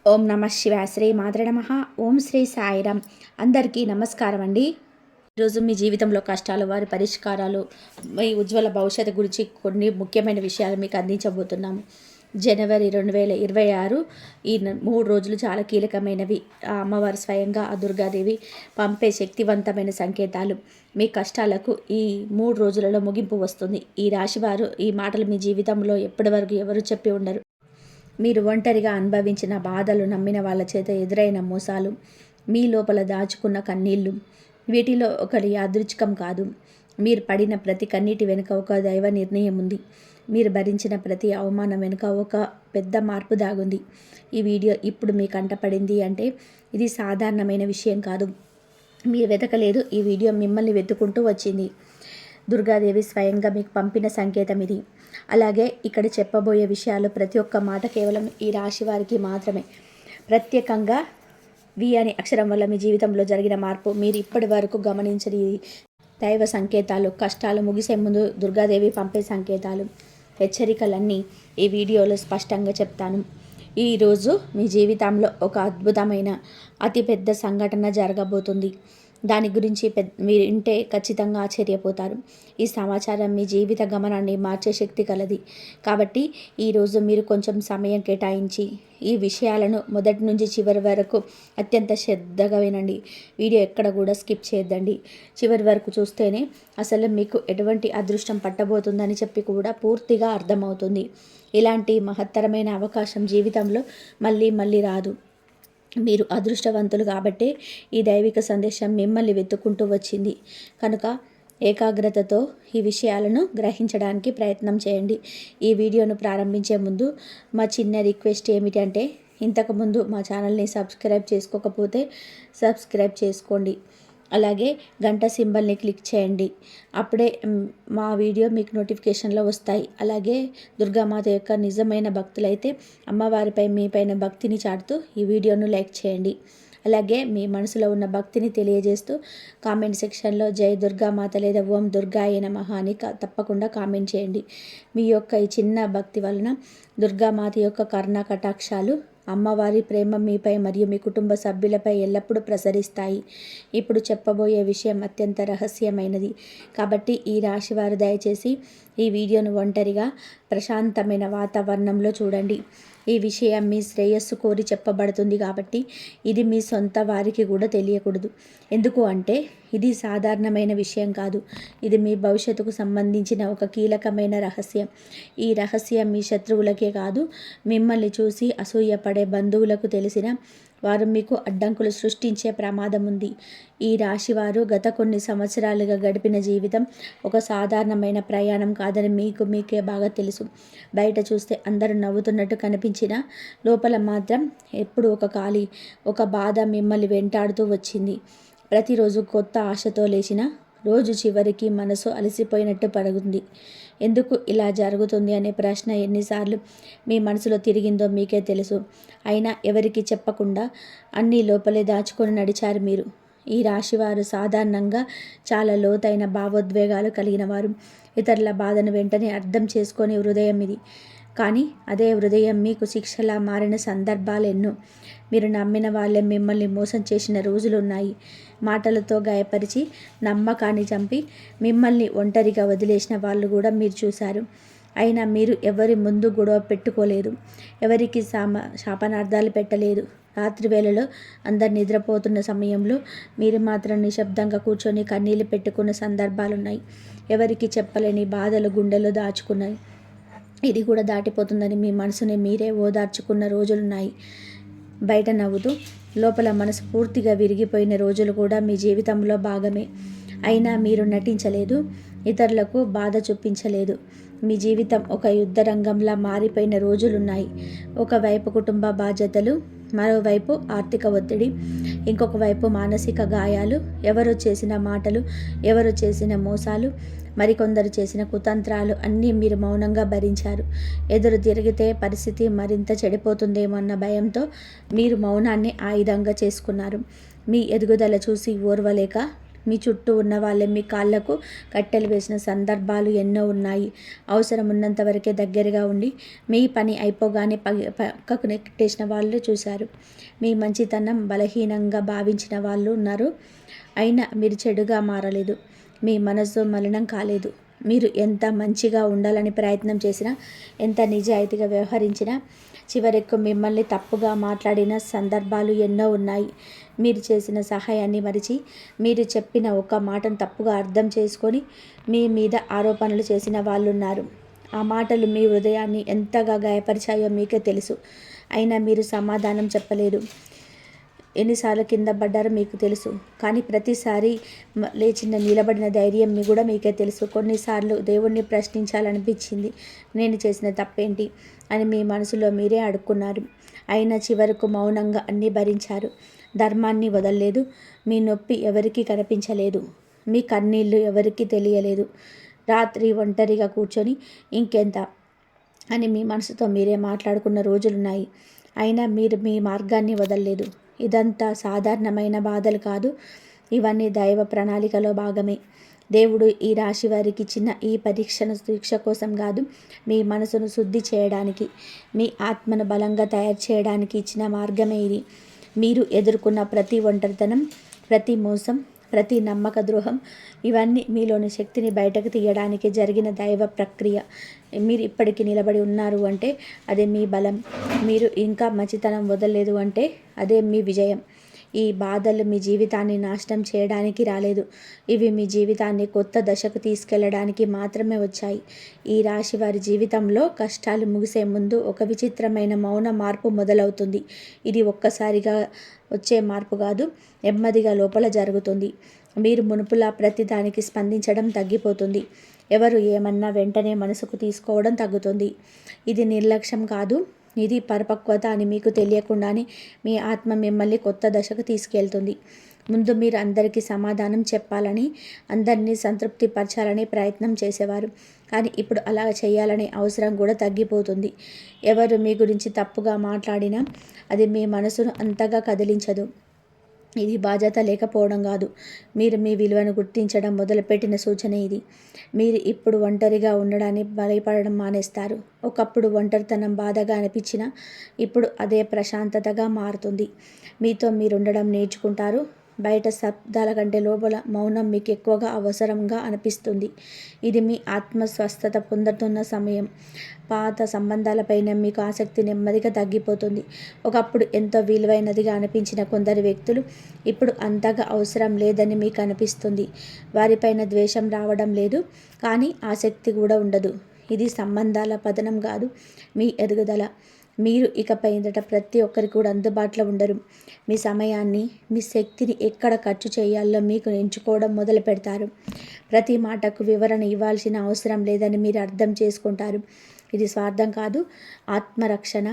ఓం నమ శివాయ. శ్రీ మాత్రే నమః. ఓం శ్రీ సాయిరామ్. అందరికీ నమస్కారం అండి. ఈరోజు మీ జీవితంలో కష్టాలు, వారి పరిష్కారాలు, మీ ఉజ్వల భవిష్యత్తు గురించి కొన్ని ముఖ్యమైన విషయాలు మీకు అందించబోతున్నాము. జనవరి 2026 ఈ 3 రోజులు చాలా కీలకమైనవి. ఆ అమ్మవారు స్వయంగా ఆ దుర్గాదేవి పంపే శక్తివంతమైన సంకేతాలు. మీ కష్టాలకు ఈ 3 రోజులలో ముగింపు వస్తుంది. ఈ రాశివారు ఈ మాటలు మీ జీవితంలో ఎప్పటి వరకు ఎవరు చెప్పి ఉండరు. మీరు ఒంటరిగా అనుభవించిన బాధలు, నమ్మిన వాళ్ళ చేత ఎదురైన మోసాలు, మీ లోపల దాచుకున్న కన్నీళ్ళు, వీటిలో ఒకటి యాదృచ్ఛికం కాదు. మీరు పడిన ప్రతి కన్నీటి వెనుక ఒక దైవ నిర్ణయం ఉంది. మీరు భరించిన ప్రతి అవమానం వెనుక ఒక పెద్ద మార్పు దాగుంది. ఈ వీడియో ఇప్పుడు మీ కంటపడింది అంటే ఇది సాధారణమైన విషయం కాదు. మీరు వెతకలేదు, ఈ వీడియో మిమ్మల్ని వెతుకుంటూ వచ్చింది. దుర్గాదేవి స్వయంగా మీకు పంపిన సంకేతం ఇది. అలాగే ఇక్కడ చెప్పబోయే విషయాలు ప్రతి ఒక్క మాట కేవలం ఈ రాశి వారికి మాత్రమే. ప్రత్యేకంగా వి అనే అక్షరం వల్ల మీ జీవితంలో జరిగిన మార్పు, మీరు ఇప్పటి వరకు గమనించని దైవ సంకేతాలు, కష్టాలు ముగిసే ముందు దుర్గాదేవి పంపే సంకేతాలు, హెచ్చరికలన్నీ ఈ వీడియోలో స్పష్టంగా చెప్తాను. ఈరోజు మీ జీవితంలో ఒక అద్భుతమైన అతిపెద్ద సంఘటన జరగబోతుంది. దాని గురించి మీరు వింటే ఖచ్చితంగా ఆశ్చర్యపోతారు. ఈ సమాచారం మీ జీవిత గమనాన్ని మార్చే శక్తి కలది. కాబట్టి ఈరోజు మీరు కొంచెం సమయం కేటాయించి ఈ విషయాలను మొదటి నుంచి చివరి వరకు అత్యంత శ్రద్ధగా వినండి. వీడియో ఎక్కడ కూడా స్కిప్ చేయొద్దండి. చివరి వరకు చూస్తేనే అసలు మీకు ఎటువంటి అదృష్టం పట్టబోతుందని చెప్పి కూడా పూర్తిగా అర్థమవుతుంది. ఇలాంటి మహత్తరమైన అవకాశం జీవితంలో మళ్ళీ మళ్ళీ రాదు. మీరు అదృష్టవంతులు కాబట్టే ఈ దైవిక సందేశం మిమ్మల్ని వెతుక్కుంటూ వచ్చింది. కనుక ఏకాగ్రతతో ఈ విషయాలను గ్రహించడానికి ప్రయత్నం చేయండి. ఈ వీడియోను ప్రారంభించే ముందు మా చిన్న రిక్వెస్ట్ ఏమిటంటే, ఇంతకుముందు మా ఛానల్ని సబ్స్క్రైబ్ చేసుకోకపోతే సబ్స్క్రైబ్ చేసుకోండి. అలాగే గంట సింబల్ని క్లిక్ చేయండి. అప్పుడే మా వీడియో మీకు నోటిఫికేషన్లో వస్తాయి. అలాగే దుర్గామాత యొక్క నిజమైన భక్తులైతే అమ్మవారిపై మీపైన భక్తిని చాటుతూ ఈ వీడియోను లైక్ చేయండి. అలాగే మీ మనసులో ఉన్న భక్తిని తెలియజేస్తూ కామెంట్ సెక్షన్లో జై దుర్గామాత లేదా ఓం దుర్గాయ నమః అని తప్పకుండా కామెంట్ చేయండి. మీ యొక్క ఈ చిన్న భక్తి వలన దుర్గామాత యొక్క కరుణా కటాక్షాలు, అమ్మవారి ప్రేమ మీపై మరియు మీ కుటుంబ సభ్యులపై ఎల్లప్పుడూ ప్రసరిస్తాయి. ఇప్పుడు చెప్పబోయే విషయం అత్యంత రహస్యమైనది. కాబట్టి ఈ రాశివారు దయచేసి ఈ వీడియోను ఒంటరిగా ప్రశాంతమైన వాతావరణంలో చూడండి. ఈ విషయం మీ శ్రేయస్సు కోరి చెప్పబడుతుంది కాబట్టి ఇది మీ సొంత వారికి కూడా తెలియకూడదు. ఎందుకు అంటే ఇది సాధారణమైన విషయం కాదు. ఇది మీ భవిష్యత్తుకు సంబంధించిన ఒక కీలకమైన రహస్యం. ఈ రహస్యం మీ శత్రువులకే కాదు, మిమ్మల్ని చూసి అసూయపడే బంధువులకు తెలిసిన వారు మీకు అడ్డంకులు సృష్టించే ప్రమాదం ఉంది. ఈ రాశివారు గత కొన్ని సంవత్సరాలుగా గడిపిన జీవితం ఒక సాధారణమైన ప్రయాణం కాదని మీకే బాగా తెలుసు. బయట చూస్తే అందరూ నవ్వుతున్నట్టు కనిపించినా లోపల మాత్రం ఎప్పుడు ఒక బాధ మిమ్మల్ని వెంటాడుతూ వచ్చింది. ప్రతిరోజు కొత్త ఆశతో లేచిన రోజు చివరికి మనసు అలసిపోయినట్టు పడుతుంది. ఎందుకు ఇలా జరుగుతుంది అనే ప్రశ్న ఎన్నిసార్లు మీ మనసులో తిరిగిందో మీకే తెలుసు. అయినా ఎవరికి చెప్పకుండా అన్నీ లోపలే దాచుకొని నడిచారు మీరు. ఈ రాశివారు సాధారణంగా చాలా లోతైన భావోద్వేగాలు కలిగిన వారు. ఇతరుల బాధను వెంటనే అర్థం చేసుకొని హృదయం ఇది. కానీ అదే హృదయం మీకు శిక్షలా మారిన సందర్భాలు ఎన్నో. మీరు నమ్మిన వాళ్ళే మిమ్మల్ని మోసం చేసిన రోజులున్నాయి. మాటలతో గాయపరిచి నమ్మకాన్ని చంపి మిమ్మల్ని ఒంటరిగా వదిలేసిన వాళ్ళు కూడా మీరు చూశారు. అయినా మీరు ఎవరి ముందు గొడవ పెట్టుకోలేదు, ఎవరికి శాపనార్థాలు పెట్టలేదు. రాత్రి వేళలో అందరు నిద్రపోతున్న సమయంలో మీరు మాత్రం నిశ్శబ్దంగా కూర్చొని కన్నీళ్ళు పెట్టుకున్న సందర్భాలున్నాయి. ఎవరికి చెప్పలేని బాధలు గుండెలో దాచుకున్నాయి. ఇది కూడా దాటిపోతుందని మీ మనసుని మీరే ఓదార్చుకున్న రోజులున్నాయి. బయట నవ్వుతూ లోపల మనసు పూర్తిగా విరిగిపోయిన రోజులు కూడా మీ జీవితంలో భాగమే. అయినా మీరు నటించలేదు, ఇతరులకు బాధ చూపించలేదు. మీ జీవితం ఒక యుద్ధ రంగంలా మారిపోయిన రోజులున్నాయి. ఒకవైపు కుటుంబ బాధ్యతలు, మరోవైపు ఆర్థిక ఒత్తిడి, ఇంకొక వైపు మానసిక గాయాలు, ఎవరు చేసిన మాటలు, ఎవరు చేసిన మోసాలు, మరికొందరు చేసిన కుతంత్రాలు అన్నీ మీరు మౌనంగా భరించారు. ఎదురు తిరిగితే పరిస్థితి మరింత చెడిపోతుందేమో అన్న భయంతో మీరు మౌనాన్ని ఆయుధంగా చేసుకున్నారు. మీ ఎదుగుదల చూసి ఓర్వలేక మీ చుట్టూ ఉన్న వాళ్ళే మీ కాళ్లకు కట్టెలు వేసిన సందర్భాలు ఎన్నో ఉన్నాయి. అవసరం ఉన్నంత వరకే దగ్గరగా ఉండి మీ పని అయిపోగానే పక్కకు నెట్టేసిన వాళ్ళు చూశారు. మీ మంచితనం బలహీనంగా భావించిన వాళ్ళు ఉన్నారు. అయినా మీరు చెడుగా మారలేదు. మీ మనసు మలినం కాలేదు. మీరు ఎంత మంచిగా ఉండాలని ప్రయత్నం చేసినా, ఎంత నిజాయితీగా వ్యవహరించినా చివరకు మిమ్మల్ని తప్పుగా మాట్లాడిన సందర్భాలు ఎన్నో ఉన్నాయి. మీరు చేసిన సహాయాన్ని మరిచి, మీరు చెప్పిన ఒక మాటను తప్పుగా అర్థం చేసుకొని మీ మీద ఆరోపణలు చేసిన వాళ్ళున్నారు. ఆ మాటలు మీ హృదయాన్ని ఎంతగా గాయపరిచాయో మీకే తెలుసు. అయినా మీరు సమాధానం చెప్పలేదు. ఎన్నిసార్లు కింద పడ్డారో మీకు తెలుసు. కానీ ప్రతిసారి లేచిన నిలబడిన ధైర్యం కూడా మీకే తెలుసు. కొన్నిసార్లు దేవుణ్ణి ప్రశ్నించాలనిపించింది. నేను చేసిన తప్పేంటి అని మీ మనసులో మీరే అడుక్కున్నారు. అయినా చివరకు మౌనంగా అన్నీ భరించారు. ధర్మాన్ని వదలలేదు. మీ నొప్పి ఎవరికీ కనిపించలేదు. మీ కన్నీళ్ళు ఎవరికీ తెలియలేదు. రాత్రి ఒంటరిగా కూర్చొని ఇంకెంత అని మీ మనసుతో మీరే మాట్లాడుకున్న రోజులున్నాయి. అయినా మీరు మీ మార్గాన్ని వదలలేదు. ఇదంతా సాధారణమైన బాధలు కాదు. ఇవన్నీ దైవ ప్రణాళికలో భాగమే. దేవుడు ఈ రాశి వారికి ఇచ్చిన ఈ శిక్ష కోసం కాదు, మీ మనసును శుద్ధి చేయడానికి, మీ ఆత్మను బలంగా తయారు చేయడానికి ఇచ్చిన మార్గమే ఇది. మీరు ఎదుర్కొన్న ప్రతి ఒంటరితనం, ప్రతి మోసం, ప్రతి నమ్మక ద్రోహం, ఇవన్నీ మీలోని శక్తిని బయటకు తీయడానికి జరిగిన దైవ ప్రక్రియ. మీరు ఇప్పటికీ నిలబడి ఉన్నారు అంటే అదే మీ బలం. మీరు ఇంకా మంచితనం వదలలేదు అంటే అదే మీ విజయం. ఈ బాధలు మీ జీవితాన్ని నాశనం చేయడానికి రాలేదు. ఇవి మీ జీవితాన్ని కొత్త దశకు తీసుకెళ్లడానికి మాత్రమే వచ్చాయి. ఈ రాశి వారి జీవితంలో కష్టాలు ముగిసే ముందు ఒక విచిత్రమైన మౌన మార్పు మొదలవుతుంది. ఇది ఒక్కసారిగా వచ్చే మార్పు కాదు, నెమ్మదిగా లోపల జరుగుతుంది. మీరు మునుపులా ప్రతిదానికి స్పందించడం తగ్గిపోతుంది. ఎవరు ఏమన్నా వెంటనే మనసుకు తీసుకోవడం తగ్గుతుంది. ఇది నిర్లక్ష్యం కాదు, ఇది పరిపక్వత అని మీకు తెలియకుండానే మీ ఆత్మ మిమ్మల్ని కొత్త దశకు తీసుకెళ్తుంది. ముందు మీరు అందరికీ సమాధానం చెప్పాలని, అందరినీ సంతృప్తి పరచాలని ప్రయత్నం చేసేవారు. కానీ ఇప్పుడు అలా చేయాలనే అవసరం కూడా తగ్గిపోతుంది. ఎవరు మీ గురించి తప్పుగా మాట్లాడినా అది మీ మనసును అంతగా కదిలించదు. ఇది బాధ్యత లేకపోవడం కాదు, మీరు మీ విలువను గుర్తించడం మొదలుపెట్టిన సూచన ఇది. మీరు ఇప్పుడు ఒంటరిగా ఉండడాన్ని భయపడడం మానేస్తారు. ఒకప్పుడు ఒంటరితనం బాధగా అనిపించినా ఇప్పుడు అదే ప్రశాంతతగా మారుతుంది. మీతో మీరు ఉండడం నేర్చుకుంటారు. బయట శబ్దాల కంటే లోపల మౌనం మీకు ఎక్కువగా అవసరంగా అనిపిస్తుంది. ఇది మీ ఆత్మ స్వస్థత పొందుతున్న సమయం. పాత సంబంధాలపైన మీకు ఆసక్తి నెమ్మదిగా తగ్గిపోతుంది. ఒకప్పుడు ఎంతో విలువైనదిగా అనిపించిన కొందరు వ్యక్తులు ఇప్పుడు అంతగా అవసరం లేదని మీకు అనిపిస్తుంది. వారిపైన ద్వేషం రావడం లేదు, కానీ ఆసక్తి కూడా ఉండదు. ఇది సంబంధాల పతనం కాదు, మీ ఎదుగుదల. మీరు ఇకపై ప్రతి ఒక్కరికి కూడా అందుబాటులో ఉండరు. మీ సమయాన్ని, మీ శక్తిని ఎక్కడ ఖర్చు చేయాలో మీకు ఎంచుకోవడం మొదలు పెడతారు. ప్రతి మాటకు వివరణ ఇవ్వాల్సిన అవసరం లేదని మీరు అర్థం చేసుకుంటారు. ఇది స్వార్థం కాదు, ఆత్మరక్షణ.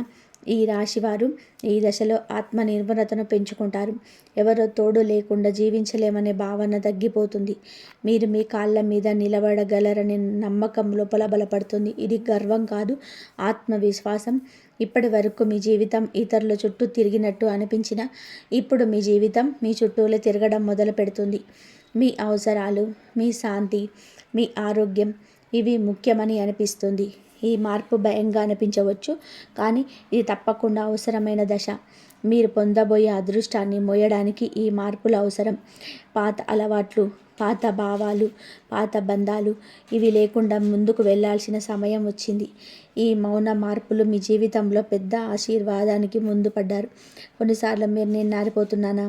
ఈ రాశివారు ఈ దశలో ఆత్మ నిర్భరతను పెంచుకుంటారు. ఎవరో తోడు లేకుండా జీవించలేమనే భావన తగ్గిపోతుంది. మీరు మీ కాళ్ళ మీద నిలబడగలరనే నమ్మకం లోపల బలపడుతుంది. ఇది గర్వం కాదు, ఆత్మవిశ్వాసం. ఇప్పటి వరకు మీ జీవితం ఇతరుల చుట్టూ తిరిగినట్టు అనిపించినా ఇప్పుడు మీ జీవితం మీ చుట్టూలే తిరగడం మొదలు పెడుతుంది. మీ అవసరాలు, మీ శాంతి, మీ ఆరోగ్యం ఇవి ముఖ్యమని అనిపిస్తుంది. ఈ మార్పు భయంగా అనిపించవచ్చు, కానీ ఇది తప్పకుండా అవసరమైన దశ. మీరు పొందబోయే అదృష్టాన్ని మోయడానికి ఈ మార్పులు అవసరం. పాత అలవాట్లు, పాత భావాలు, పాత బంధాలు ఇవి లేకుండా ముందుకు వెళ్ళాల్సిన సమయం వచ్చింది. ఈ మౌన మార్పులు మీ జీవితంలో పెద్ద ఆశీర్వాదానికి ముందు పడ్డారు. కొన్నిసార్లు మీరు నేను మారిపోతున్నానా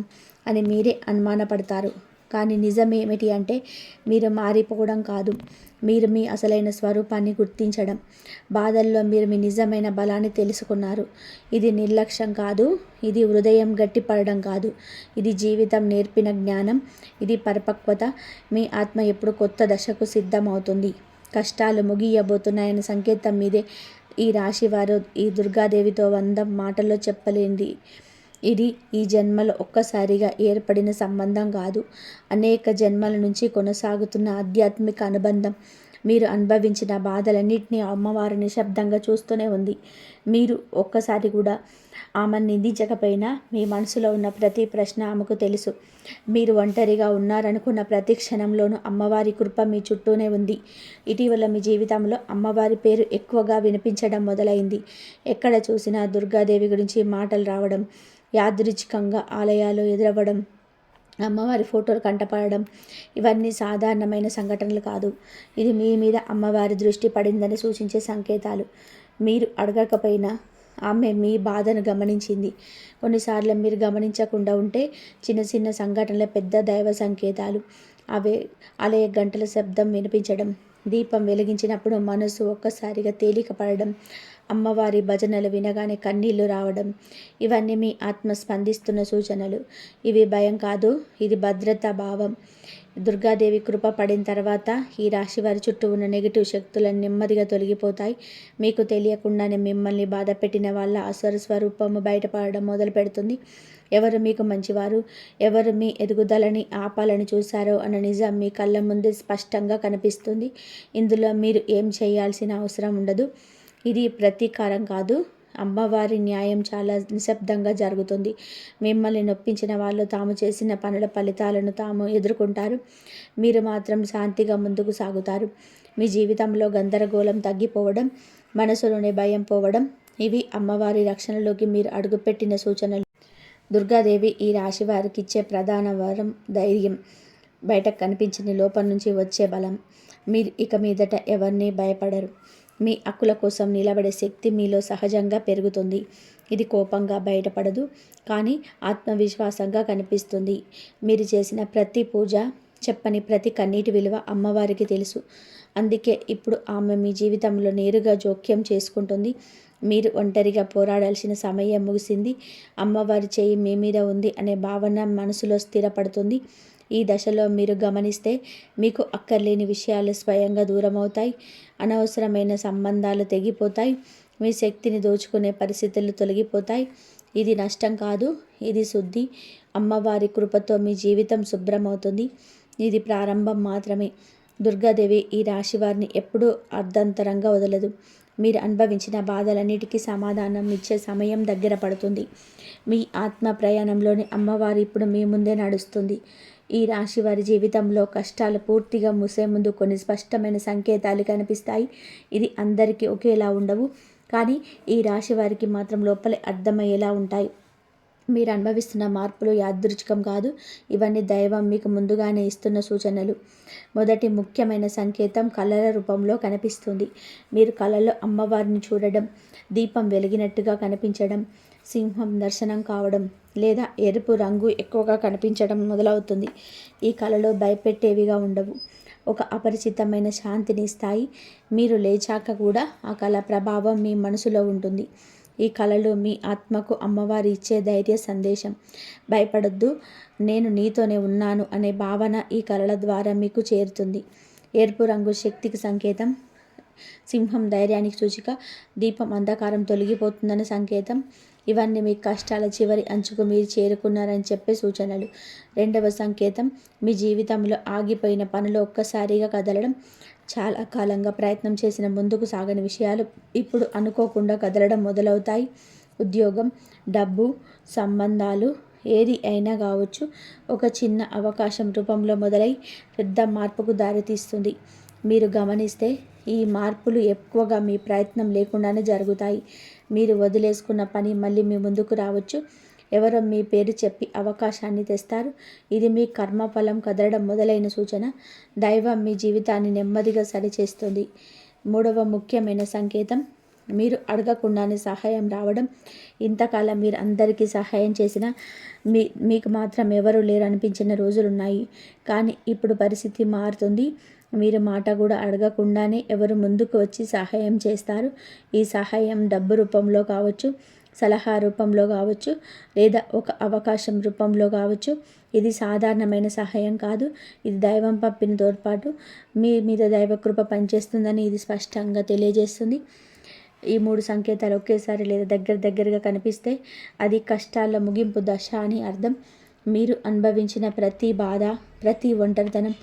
అని మీరే అనుమానపడతారు. కానీ నిజం ఏమిటి అంటే మీరు మారిపోవడం కాదు, మీరు మీ అసలైన స్వరూపాన్ని గుర్తించడం. బాధల్లో మీరు మీ నిజమైన బలాన్ని తెలుసుకున్నారు. ఇది నిర్లక్ష్యం కాదు, ఇది హృదయం గట్టిపడడం కాదు, ఇది జీవితం నేర్పిన జ్ఞానం, ఇది పరిపక్వత. మీ ఆత్మ ఎప్పుడు కొత్త దశకు సిద్ధమవుతుంది. కష్టాలు ముగియబోతున్నాయన్న సంకేతం మీదే. ఈ రాశి వారు ఈ దుర్గాదేవితో 100 మాటల్లో చెప్పలేంది. ఇది ఈ జన్మలో ఒక్కసారిగా ఏర్పడిన సంబంధం కాదు, అనేక జన్మల నుంచి కొనసాగుతున్న ఆధ్యాత్మిక అనుబంధం. మీరు అనుభవించిన బాధలన్నింటినీ అమ్మవారు నిశ్శబ్దంగా చూస్తూనే ఉంది. మీరు ఒక్కసారి కూడా ఆమెను నిందించకపోయినా మీ మనసులో ఉన్న ప్రతి ప్రశ్న ఆమెకు తెలుసు. మీరు ఒంటరిగా ఉన్నారనుకున్న ప్రతి క్షణంలోనూ అమ్మవారి కృప మీ చుట్టూనే ఉంది. ఇటీవల మీ జీవితంలో అమ్మవారి పేరు ఎక్కువగా వినిపించడం మొదలైంది. ఎక్కడ చూసినా దుర్గాదేవి గురించి మాటలు రావడం, యాదృచ్ఛికంగా ఆలయాలు ఎదురవ్వడం, అమ్మవారి ఫోటోలు కంటపడడం, ఇవన్నీ సాధారణమైన సంఘటనలు కాదు. ఇది మీ మీద అమ్మవారి దృష్టి పడిందని సూచించే సంకేతాలు. మీరు అడగకపోయినా ఆమె మీ బాధను గమనించింది. కొన్నిసార్లు మీరు గమనించకుండా ఉంటే చిన్న చిన్న సంఘటనల పెద్ద దైవ సంకేతాలు. అవే ఆలయ గంటల శబ్దం వినిపించడం, దీపం వెలిగించినప్పుడు మనసు ఒక్కసారిగా తేలిక పడడం, అమ్మవారి భజనలు వినగానే కన్నీళ్లు రావడం, ఇవన్నీ మీ ఆత్మ స్పందిస్తున్న సూచనలు. ఇవి భయం కాదు, ఇది భద్రతా భావం. దుర్గాదేవి కృప పడిన తర్వాత ఈ రాశి వారి చుట్టూ ఉన్న నెగిటివ్ శక్తులను నెమ్మదిగా తొలగిపోతాయి. మీకు తెలియకుండానే మిమ్మల్ని బాధ పెట్టిన వాళ్ళ అసుర స్వరూపము బయటపడడం మొదలు పెడుతుంది. ఎవరు మీకు మంచివారు, ఎవరు మీ ఎదుగుదలని ఆపాలని చూశారో అన్న నిజం మీ కళ్ళ ముందే స్పష్టంగా కనిపిస్తుంది. ఇందులో మీరు ఏం చేయాల్సిన అవసరం ఉండదు. ఇది ప్రతీకారం కాదు, అమ్మవారి న్యాయం చాలా నిశ్శబ్దంగా జరుగుతుంది. మిమ్మల్ని నొప్పించిన వాళ్ళు తాము చేసిన పనుల ఫలితాలను తాము ఎదుర్కొంటారు. మీరు మాత్రం శాంతిగా ముందుకు సాగుతారు. మీ జీవితంలో గందరగోళం తగ్గిపోవడం, మనసులోనే భయం పోవడం, ఇవి అమ్మవారి రక్షణలోకి మీరు అడుగుపెట్టిన సూచనలు. దుర్గాదేవి ఈ రాశి వారికి ఇచ్చే ప్రధాన వరం ధైర్యం. బయటకు కనిపించిన లోపల నుంచి వచ్చే బలం. మీరు ఇక మీదట ఎవరిని భయపడరు. మీ హక్కుల కోసం నిలబడే శక్తి మీలో సహజంగా పెరుగుతుంది. ఇది కోపంగా బయటపడదు, కానీ ఆత్మవిశ్వాసంగా కనిపిస్తుంది. మీరు చేసిన ప్రతి పూజ, చెప్పని ప్రతి కన్నీటి విలువ అమ్మవారికి తెలుసు. అందుకే ఇప్పుడు ఆమె మీ జీవితంలో నేరుగా జోక్యం చేసుకుంటుంది. మీరు ఒంటరిగా పోరాడాల్సిన సమయం ముగిసింది. అమ్మవారి చేయి మీ మీద ఉంది అనే భావన మనసులో స్థిరపడుతుంది. ఈ దశలో మీరు గమనిస్తే మీకు అక్కర్లేని విషయాలు స్వయంగా దూరమవుతాయి. అనవసరమైన సంబంధాలు తెగిపోతాయి. మీ శక్తిని దోచుకునే పరిస్థితులు తొలగిపోతాయి. ఇది నష్టం కాదు, ఇది శుద్ధి. అమ్మవారి కృపతో మీ జీవితం శుభ్రమవుతుంది. ఇది ప్రారంభం మాత్రమే. దుర్గాదేవి ఈ రాశి వారిని ఎప్పుడూ అర్ధంతరంగా వదలదు. మీరు అనుభవించిన బాధలన్నిటికీ సమాధానం ఇచ్చే సమయం దగ్గర పడుతుంది. మీ ఆత్మ ప్రయాణంలోని అమ్మవారు ఇప్పుడు మీ ముందే నడుస్తుంది. ఈ రాశి వారి జీవితంలో కష్టాలు పూర్తిగా ముసే ముందు కొన్ని స్పష్టమైన సంకేతాలు కనిపిస్తాయి. ఇది అందరికీ ఒకేలా ఉండవు, కానీ ఈ రాశి వారికి మాత్రం లోపలే అర్థమయ్యేలా ఉంటాయి. మీరు అనుభవిస్తున్న మార్పులు యాదృచ్ఛికం కాదు, ఇవన్నీ దైవం మీకు ముందుగానే ఇస్తున్న సూచనలు. మొదటి ముఖ్యమైన సంకేతం కళల రూపంలో కనిపిస్తుంది. మీరు కళలో అమ్మవారిని చూడడం, దీపం వెలిగినట్టుగా కనిపించడం, సింహం దర్శనం కావడం, లేదా ఎరుపు రంగు ఎక్కువగా కనిపించడం మొదలవుతుంది. ఈ కళలో భయపెట్టేవిగా ఉండవు, ఒక అపరిచితమైన శాంతిని ఇస్తాయి. మీరు లేచాక కూడా ఆ కళ ప్రభావం మీ మనసులో ఉంటుంది. ఈ కళలో మీ ఆత్మకు అమ్మవారు ఇచ్చే ధైర్య సందేశం. భయపడొద్దు, నేను నీతోనే ఉన్నాను అనే భావన ఈ కళల ద్వారా మీకు చేరుతుంది. ఎరుపు రంగు శక్తికి సంకేతం, సింహం ధైర్యానికి సూచిక, దీపం అంధకారం తొలగిపోతుందనే సంకేతం. ఇవన్నీ మీ కష్టాల చివరి అంచుకు మీరు చేరుకున్నారని చెప్పే సూచనలు. రెండవ సంకేతం, మీ జీవితంలో ఆగిపోయిన పనులు ఒక్కసారిగా కదలడం. చాలా కాలంగా ప్రయత్నం చేసిన ముందుకు సాగని విషయాలు ఇప్పుడు అనుకోకుండా కదలడం మొదలవుతాయి. ఉద్యోగం, డబ్బు, సంబంధాలు, ఏది అయినా కావచ్చు, ఒక చిన్న అవకాశం రూపంలో మొదలై పెద్ద మార్పుకు దారితీస్తుంది. మీరు గమనిస్తే ఈ మార్పులు ఎక్కువగా మీ ప్రయత్నం లేకుండానే జరుగుతాయి. మీరు వదిలేసుకున్న పని మళ్ళీ మీ ముందుకు రావచ్చు. ఎవరో మీ పేరు చెప్పి అవకాశాన్ని తెస్తారు. ఇది మీ కర్మఫలం కదలడం మొదలైన సూచన. దైవం మీ జీవితాన్ని నెమ్మదిగా సరిచేస్తుంది. మూడవ ముఖ్యమైన సంకేతం, మీరు అడగకుండానే సహాయం రావడం. ఇంతకాలం మీరు అందరికీ సహాయం చేసినా మీకు మాత్రం ఎవరు లేరు అనిపించిన రోజులున్నాయి. కానీ ఇప్పుడు పరిస్థితి మారుతుంది. మీరు మాట కూడా అడగకుండానే ఎవరు ముందుకు వచ్చి సహాయం చేస్తారు. ఈ సహాయం డబ్బు రూపంలో కావచ్చు, సలహా రూపంలో కావచ్చు, లేదా ఒక అవకాశం రూపంలో కావచ్చు. ఇది సాధారణమైన సహాయం కాదు, ఇది దైవం పంపిన తోడ్పాటు. మీ మీద దైవకృప పనిచేస్తుందని ఇది స్పష్టంగా తెలియజేస్తుంది. ఈ మూడు సంకేతాలు ఒకేసారి లేదా దగ్గరగా కనిపిస్తే అది కష్టాల ముగింపు దశ అని అర్థం. మీరు అనుభవించిన ప్రతి బాధ, ప్రతి ఒంటరితనం,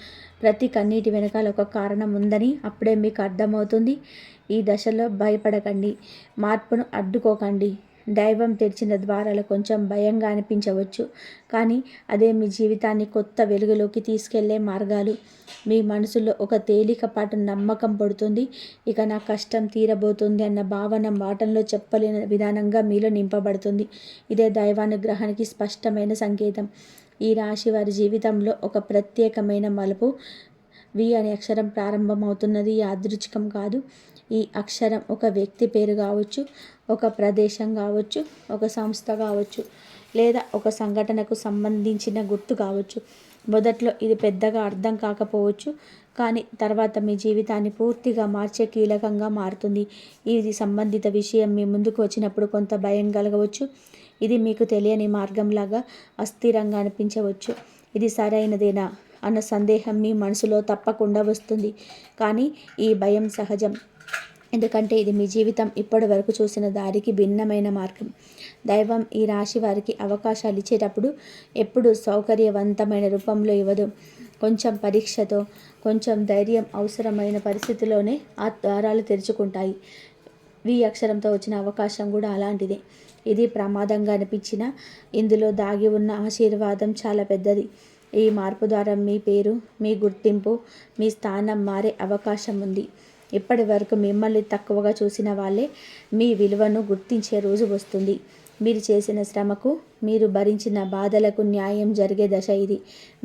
ప్రతి కన్నీటి వెనకాల ఒక కారణం ఉందని అప్పుడే మీకు అర్థమవుతుంది. ఈ దశలో భయపడకండి, మార్పును అడ్డుకోకండి. దైవం తెరిచిన ద్వారాలు కొంచెం భయంగా అనిపించవచ్చు, కానీ అదే మీ జీవితాన్ని కొత్త వెలుగులోకి తీసుకెళ్లే మార్గాలు. మీ మనసులో ఒక తేలికపాటు నమ్మకం పడుతుంది. ఇక నా కష్టం తీరబోతుంది అన్న భావన మాటల్లో చెప్పలేని విధానంగా మీలో నింపబడుతుంది. ఇదే దైవానుగ్రహానికి స్పష్టమైన సంకేతం. ఈ రాశి వారి జీవితంలో ఒక ప్రత్యేకమైన మలుపు వి అనే అక్షరం ప్రారంభమవుతున్నది. యాదృచ్ఛికం కాదు. ఈ అక్షరం ఒక వ్యక్తి పేరు కావచ్చు, ఒక ప్రదేశం కావచ్చు, ఒక సంస్థ కావచ్చు, లేదా ఒక సంఘటనకు సంబంధించిన గుర్తు కావచ్చు. మొదట్లో ఇది పెద్దగా అర్థం కాకపోవచ్చు, కానీ తర్వాత మీ జీవితాన్ని పూర్తిగా మార్చే కీలకంగా మారుతుంది. ఇది సంబంధిత విషయం మీ ముందుకు వచ్చినప్పుడు కొంత భయం కలగవచ్చు. ఇది మీకు తెలియని మార్గంలాగా అస్థిరంగా అనిపించవచ్చు. ఇది సరైనదేనా అన్న సందేహం మీ మనసులో తప్పకుండా వస్తుంది. కానీ ఈ భయం సహజం, ఎందుకంటే ఇది మీ జీవితం ఇప్పటి వరకు చూసిన దారికి భిన్నమైన మార్గం. దైవం ఈ రాశి వారికి అవకాశాలు ఇచ్చేటప్పుడు ఎప్పుడు సౌకర్యవంతమైన రూపంలో ఇవ్వదు. కొంచెం పరీక్షతో, కొంచెం ధైర్యం అవసరమైన పరిస్థితిలోనే ఆ ద్వారాలు తెరుచుకుంటాయి. వి అక్షరంతో వచ్చిన అవకాశం కూడా అలాంటిదే. ఇది ప్రమాదంగా అనిపించినా ఇందులో దాగి ఉన్న ఆశీర్వాదం చాలా పెద్దది. ఈ మార్పు ద్వారా మీ పేరు, మీ గుర్తింపు, మీ స్థానం మారే అవకాశం ఉంది. ఇప్పటి వరకు మిమ్మల్ని తక్కువగా చూసిన వాళ్ళే మీ విలువను గుర్తించే రోజు వస్తుంది. మీరు చేసిన శ్రమకు, మీరు భరించిన బాధలకు న్యాయం జరిగే దశ ఇది.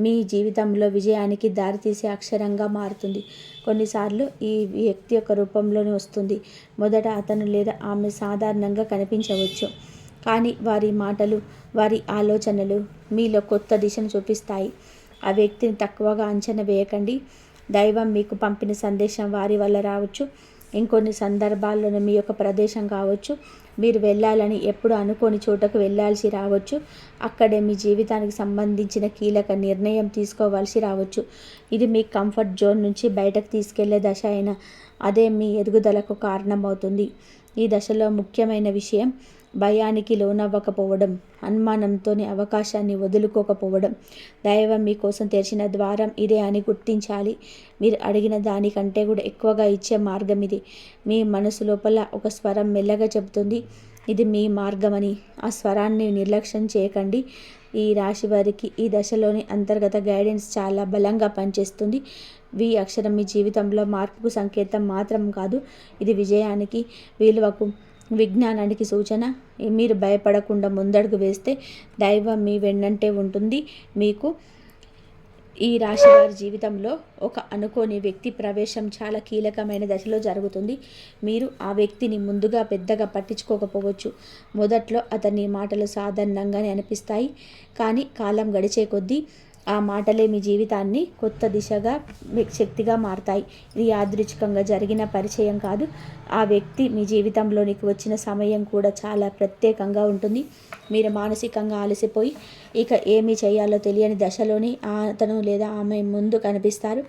మీ జీవితంలో విజయానికి దారితీసే అక్షరంగా మారుతుంది. కొన్నిసార్లు ఈ వ్యక్తి యొక్క రూపంలోనే వస్తుంది. మొదట అతను లేదా ఆమె సాధారణంగా కనిపించవచ్చు, కానీ వారి మాటలు, వారి ఆలోచనలు మీలో కొత్త దిశను చూపిస్తాయి. ఆ వ్యక్తిని తక్కువగా అంచనా వేయకండి. దైవం మీకు పంపిన సందేశం వారి వల్ల రావచ్చు. ఇంకొన్ని సందర్భాల్లోనూ మీ యొక్క ప్రదేశం కావచ్చు. మీరు వెళ్ళాలని ఎప్పుడు అనుకోని చోటకు వెళ్ళాల్సి రావచ్చు. అక్కడే మీ జీవితానికి సంబంధించిన కీలక నిర్ణయం తీసుకోవాల్సి రావచ్చు. ఇది మీ కంఫర్ట్ జోన్ నుంచి బయటకు తీసుకెళ్లే దశ అయినా అదే మీ ఎదుగుదలకు కారణమవుతుంది. ఈ దశలో ముఖ్యమైన విషయం భయానికి లోనవ్వకపోవడం, అనుమానంతోని అవకాశాన్ని వదులుకోకపోవడం. దైవం మీకోసం తెరిచిన ద్వారం ఇదే అని గుర్తించాలి. మీరు అడిగిన దానికంటే కూడా ఎక్కువగా ఇచ్చే మార్గం ఇది. మీ మనసు లోపల ఒక స్వరం మెల్లగా చెబుతుంది, ఇది మీ మార్గమని. ఆ స్వరాన్ని నిర్లక్ష్యం చేయకండి. ఈ రాశి వారికి ఈ దశలోని అంతర్గత గైడెన్స్ చాలా బలంగా పనిచేస్తుంది. వి అక్షరం మీ జీవితంలో మార్పుకు సంకేతం మాత్రం కాదు, ఇది విజయానికి, విలువకు, విజ్ఞానానికి సూచన. మీరు భయపడకుండా ముందడుగు వేస్తే దైవం మీ వెన్నంటే ఉంటుంది. మీకు ఈ రాశి వారి జీవితంలో ఒక అనుకోని వ్యక్తి ప్రవేశం చాలా కీలకమైన దశలో జరుగుతుంది. మీరు ఆ వ్యక్తిని ముందుగా పెద్దగా పట్టించుకోకపోవచ్చు. మొదట్లో అతని మాటలు సాధారణంగానే అనిపిస్తాయి, కానీ కాలం గడిచే కొద్దీ ఆ మాటలే మీ జీవితాన్ని కొత్త దిశగా, శక్తిగా మారుతాయి. ఇది యాదృచ్ఛికంగా జరిగిన పరిచయం కాదు. ఆ వ్యక్తి మీ జీవితంలోనికి వచ్చిన సమయం కూడా చాలా ప్రత్యేకంగా ఉంటుంది. మీరు మానసికంగా అలసిపోయి ఇక ఏమి చేయాలో తెలియని దశలోని అతను లేదా ఆమె ముందు కనిపిస్తారు.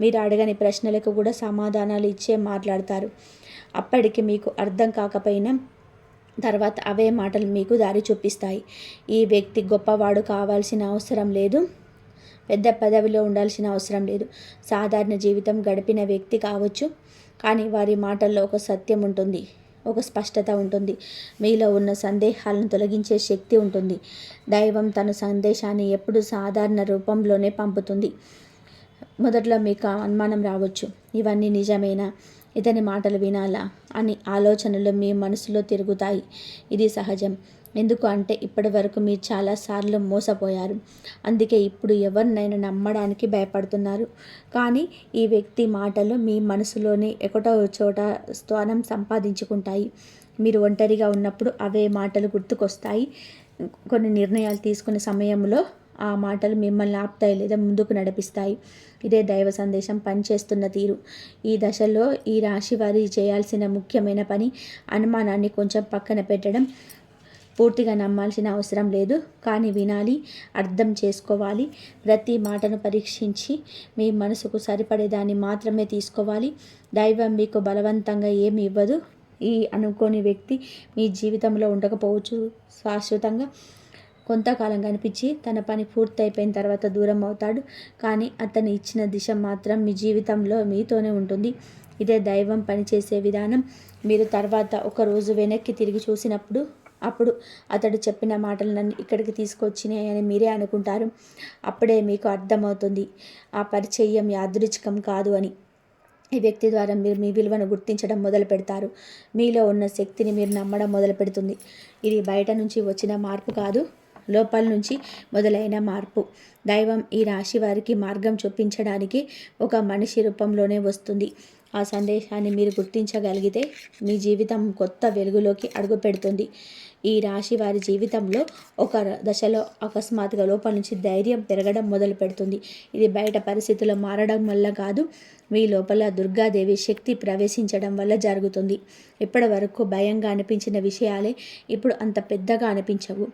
మీరు అడగని ప్రశ్నలకు కూడా సమాధానాలు ఇచ్చే మాట్లాడతారు. అప్పటికి మీకు అర్థం కాకపోయినా తర్వాత అవే మాటలు మీకు దారి చూపిస్తాయి. ఈ వ్యక్తి గొప్పవాడు కావాల్సిన అవసరం లేదు, పెద్ద పదవిలో ఉండాల్సిన అవసరం లేదు. సాధారణ జీవితం గడిపిన వ్యక్తి కావచ్చు, కానీ వారి మాటల్లో ఒక సత్యం ఉంటుంది, ఒక స్పష్టత ఉంటుంది. మీలో ఉన్న సందేహాలను తొలగించే శక్తి ఉంటుంది. దైవం తన సందేశాన్ని ఎప్పుడు సాధారణ రూపంలోనే పంపుతుంది. మొదట్లో మీకు అనుమానం రావచ్చు, ఇవన్నీ నిజమేనా, ఇతని మాటలు వినాలా అని ఆలోచనలు మీ మనసులో తిరుగుతాయి. ఇది సహజం. ఎందుకు అంటే ఇప్పటి వరకు మీరు చాలాసార్లు మోసపోయారు. అందుకే ఇప్పుడు ఎవరినైనా నమ్మడానికి భయపడుతున్నారు. కానీ ఈ వ్యక్తి మాటలు మీ మనసులోనే ఎక్కడో చోట స్థానం సంపాదించుకుంటాయి. మీరు ఒంటరిగా ఉన్నప్పుడు అవే మాటలు గుర్తుకొస్తాయి. కొన్ని నిర్ణయాలు తీసుకునే సమయంలో ఆ మాటలు మిమ్మల్ని ఆపుతాయి లేదా ముందుకు నడిపిస్తాయి. ఇదే దైవ సందేశం పనిచేస్తున్న తీరు. ఈ దశలో ఈ రాశి వారి చేయాల్సిన ముఖ్యమైన పని అనుమానాన్ని కొంచెం పక్కన పెట్టడం. పూర్తిగా నమ్మాల్సిన అవసరం లేదు, కానీ వినాలి, అర్థం చేసుకోవాలి. ప్రతి మాటను పరీక్షించి మీ మనసుకు సరిపడేదాన్ని మాత్రమే తీసుకోవాలి. దైవం మీకు బలవంతంగా ఏమి ఇవ్వదు. ఈ అనుకోని వ్యక్తి మీ జీవితంలో ఉండకపోవచ్చు శాశ్వతంగా. కొంతకాలం కనిపించి తన పని పూర్తయిపోయిన తర్వాత దూరం అవుతాడు. కానీ అతను ఇచ్చిన దిశ మాత్రం మీ జీవితంలో మీతోనే ఉంటుంది. ఇదే దైవం పనిచేసే విధానం. మీరు తర్వాత ఒకరోజు వెనక్కి తిరిగి చూసినప్పుడు అప్పుడు అతడు చెప్పిన మాటలు నన్ను ఇక్కడికి తీసుకొచ్చినాయని మీరే అనుకుంటారు. అప్పుడే మీకు అర్థమవుతుంది ఆ పరిచయం యాదృచ్ఛికం కాదు అని. ఈ వ్యక్తి ద్వారా మీరు మీ విలువను గుర్తించడం మొదలు పెడతారు. మీలో ఉన్న శక్తిని మీరు నమ్మడం మొదలు పెడుతుంది. ఇది బయట నుంచి వచ్చిన మార్పు కాదు, లోపల నుంచి మొదలైన మార్పు. దైవం ఈ రాశి వారికి మార్గం చూపించడానికి ఒక మనిషి రూపంలోనే వస్తుంది. ఆ సందేశాన్ని మీరు గుర్తించగలిగితే మీ జీవితం కొత్త వెలుగులోకి అడుగు పెడుతుంది. ఈ రాశి వారి జీవితంలో ఒక దశలో అకస్మాత్తుగా లోపల నుంచి ధైర్యం పెరగడం మొదలు పెడుతుంది. ఇది బయట పరిస్థితులు మారడం వల్ల కాదు, మీ లోపల దుర్గాదేవి శక్తి ప్రవేశించడం వల్ల జరుగుతుంది. ఇప్పటి వరకు భయంగా అనిపించిన విషయాలే ఇప్పుడు అంత పెద్దగా అనిపించవు.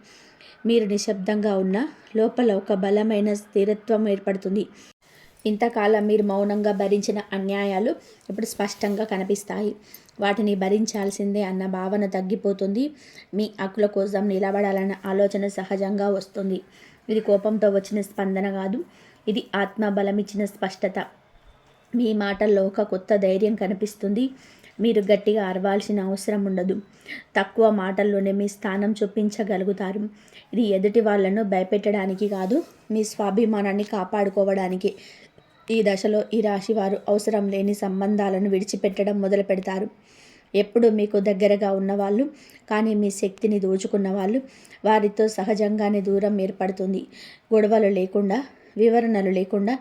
మీరు నిశ్శబ్దంగా ఉన్న లోపల ఒక బలమైన స్థిరత్వం ఏర్పడుతుంది. ఇంతకాలం మీరు మౌనంగా భరించిన అన్యాయాలు ఇప్పుడు స్పష్టంగా కనిపిస్తాయి. వాటిని భరించాల్సిందే అన్న భావన తగ్గిపోతుంది. మీ హక్కుల కోసం నిలబడాలన్న ఆలోచన సహజంగా వస్తుంది. ఇది కోపంతో వచ్చిన స్పందన కాదు, ఇది ఆత్మ బలమిచ్చిన స్పష్టత. మీ మాటల్లో ఒక కొత్త ధైర్యం కనిపిస్తుంది. మీరు గట్టిగా అరవాల్సిన అవసరం ఉండదు. తక్కువ మాటల్లోనే మీ స్థానం చూపించగలుగుతారు. ఇది ఎదుటి వాళ్ళను భయపెట్టడానికి కాదు, మీ స్వాభిమానాన్ని కాపాడుకోవడానికి. ఈ దశలో ఈ రాశి వారు అవసరం లేని సంబంధాలను విడిచిపెట్టడం మొదలు పెడతారు. ఎప్పుడు మీకు దగ్గరగా ఉన్నవాళ్ళు కానీ మీ శక్తిని దోచుకున్న వాళ్ళు, వారితో సహజంగానే దూరం ఏర్పడుతుంది. గొడవలు లేకుండా, వివరణలు లేకుండా